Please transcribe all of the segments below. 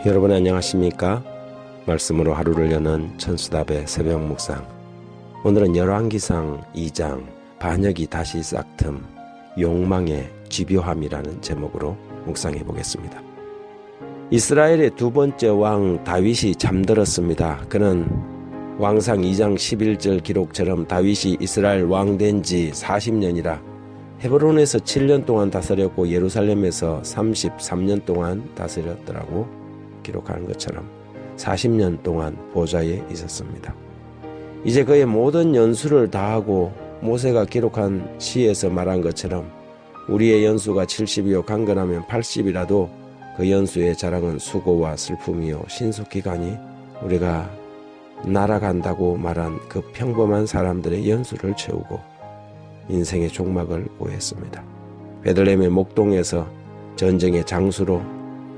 여러분 안녕하십니까? 말씀으로 하루를 여는 천수답의 새벽 묵상. 오늘은 열왕기상 2장 반역이 다시 싹틈 욕망의 집요함이라는 제목으로 묵상해 보겠습니다. 이스라엘의 두 번째 왕 다윗이 잠들었습니다. 그는 왕상 2장 11절 기록처럼 다윗이 이스라엘 왕 된 지 40년이라 헤브론에서 7년 동안 다스렸고 예루살렘에서 33년 동안 다스렸더라고 기록하는 것처럼 40년 동안 보좌에 있었습니다. 이제 그의 모든 연수를 다하고 모세가 기록한 시에서 말한 것처럼 우리의 연수가 70이요 강건하면 80이라도 그 연수의 자랑은 수고와 슬픔이요 신속기간이 우리가 날아간다고 말한 그 평범한 사람들의 연수를 채우고 인생의 종막을 고했습니다. 베들레헴의 목동에서 전쟁의 장수로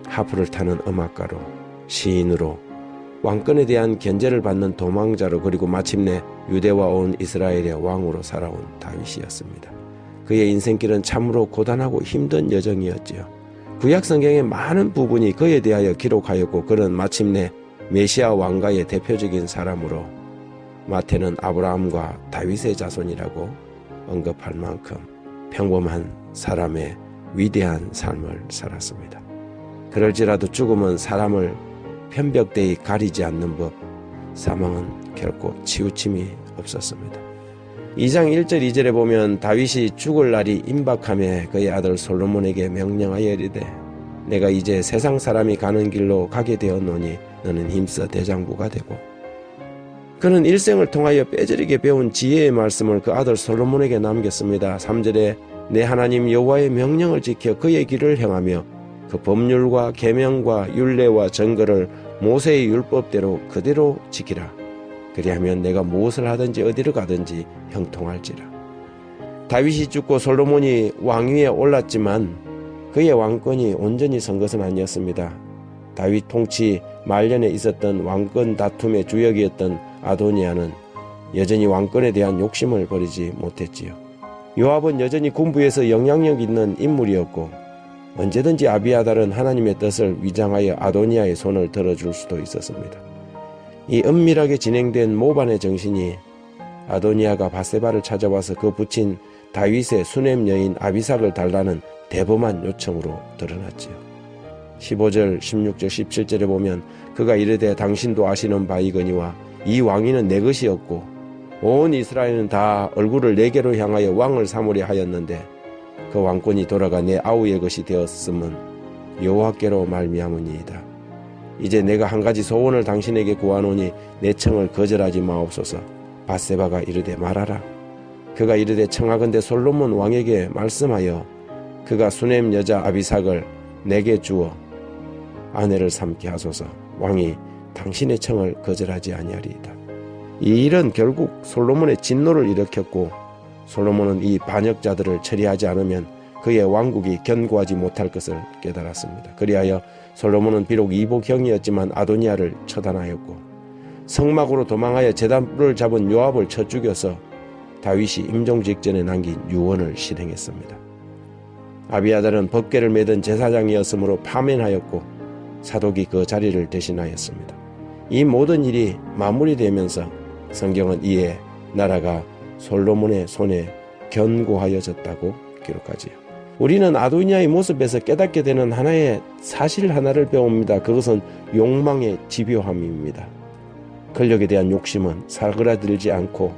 하프를 타는 음악가로 시인으로 왕권에 대한 견제를 받는 도망자로 그리고 마침내 유대와 온 이스라엘의 왕으로 살아온 다윗이었습니다. 그의 인생길은 참으로 고단하고 힘든 여정이었지요. 구약 성경의 많은 부분이 그에 대하여 기록하였고 그는 마침내 메시아 왕가의 대표적인 사람으로 마태는 아브라함과 다윗의 자손이라고 언급할 만큼 평범한 사람의 위대한 삶을 살았습니다. 그럴지라도 죽음은 사람을 편벽대히 가리지 않는 법, 사망은 결코 치우침이 없었습니다. 2장 1절 2절에 보면 다윗이 죽을 날이 임박하며 그의 아들 솔로몬에게 명령하여 이르되 내가 이제 세상 사람이 가는 길로 가게 되었노니 너는 힘써 대장부가 되고, 그는 일생을 통하여 빼저리게 배운 지혜의 말씀을 그 아들 솔로몬에게 남겼습니다. 3절에 내 하나님 여호와의 명령을 지켜 그의 길을 행하며 그 법률과 계명과 율례와 정거를 모세의 율법대로 그대로 지키라. 그리하면 내가 무엇을 하든지 어디로 가든지 형통할지라. 다윗이 죽고 솔로몬이 왕위에 올랐지만 그의 왕권이 온전히 선 것은 아니었습니다. 다윗 통치 말년에 있었던 왕권 다툼의 주역이었던 아도니아는 여전히 왕권에 대한 욕심을 버리지 못했지요. 요압은 여전히 군부에서 영향력 있는 인물이었고 언제든지 아비아달은 하나님의 뜻을 위장하여 아도니아의 손을 들어줄 수도 있었습니다. 이 은밀하게 진행된 모반의 정신이 아도니아가 밧세바를 찾아와서 그 부친 다윗의 수냄 여인 아비삭을 달라는 대범한 요청으로 드러났지요. 15절, 16절, 17절에 보면 그가 이르되 당신도 아시는 바이거니와 이 왕위는 내 것이었고 온 이스라엘은 다 얼굴을 내게로 향하여 왕을 삼으려 하였는데 그 왕권이 돌아가 내 아우의 것이 되었음은 여호와께로 말미암으니이다. 이제 내가 한 가지 소원을 당신에게 구하노니 내 청을 거절하지 마옵소서. 밧세바가 이르되 말하라. 그가 이르되 청하건대 솔로몬 왕에게 말씀하여 그가 수냄 여자 아비삭을 내게 주어 아내를 삼게 하소서. 왕이 당신의 청을 거절하지 아니하리이다. 이 일은 결국 솔로몬의 진노를 일으켰고 솔로몬은 이 반역자들을 처리하지 않으면 그의 왕국이 견고하지 못할 것을 깨달았습니다. 그리하여 솔로몬은 비록 이복형이었지만 아도니아를 처단하였고 성막으로 도망하여 제단불을 잡은 요압을 쳐 죽여서 다윗이 임종 직전에 남긴 유언을 실행했습니다. 아비아달은 법궤를 매던 제사장이었으므로 파면하였고 사독이 그 자리를 대신하였습니다. 이 모든 일이 마무리되면서 성경은 이에 나라가 솔로몬의 손에 견고하여졌다고 기록하지요. 우리는 아도니아의 모습에서 깨닫게 되는 하나의 사실 하나를 배웁니다. 그것은 욕망의 집요함입니다. 권력에 대한 욕심은 사그라들지 않고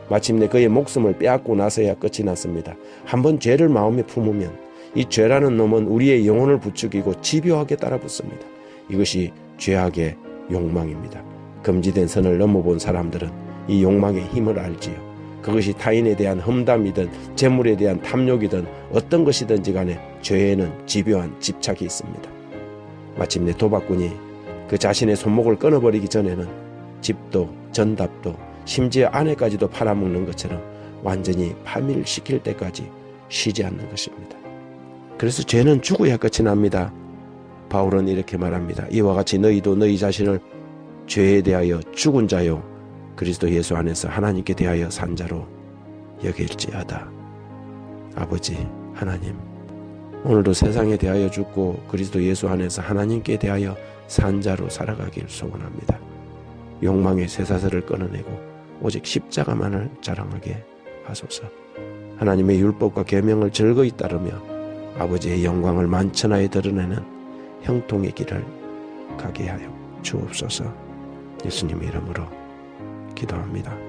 마침내 그의 목숨을 빼앗고 나서야 끝이 났습니다. 한번 죄를 마음에 품으면 이 죄라는 놈은 우리의 영혼을 부추기고 집요하게 따라붙습니다. 이것이 죄악의 욕망입니다. 금지된 선을 넘어본 사람들은 이 욕망의 힘을 알지요. 그것이 타인에 대한 험담이든 재물에 대한 탐욕이든 어떤 것이든지 간에 죄에는 집요한 집착이 있습니다. 마침내 도박꾼이 그 자신의 손목을 끊어버리기 전에는 집도 전답도 심지어 아내까지도 팔아먹는 것처럼 완전히 파멸시킬 때까지 쉬지 않는 것입니다. 그래서 죄는 죽어야 끝이 납니다. 바울은 이렇게 말합니다. 이와 같이 너희도 너희 자신을 죄에 대하여 죽은 자요 그리스도 예수 안에서 하나님께 대하여 산 자로 여길지어다. 아버지 하나님, 오늘도 세상에 대하여 죽고 그리스도 예수 안에서 하나님께 대하여 산 자로 살아가길 소원합니다. 욕망의 쇠사슬을 끊어내고 오직 십자가만을 자랑하게 하소서. 하나님의 율법과 계명을 즐거이 따르며 아버지의 영광을 만천하에 드러내는 형통의 길을 가게 하여 주옵소서. 예수님의 이름으로 기도합니다.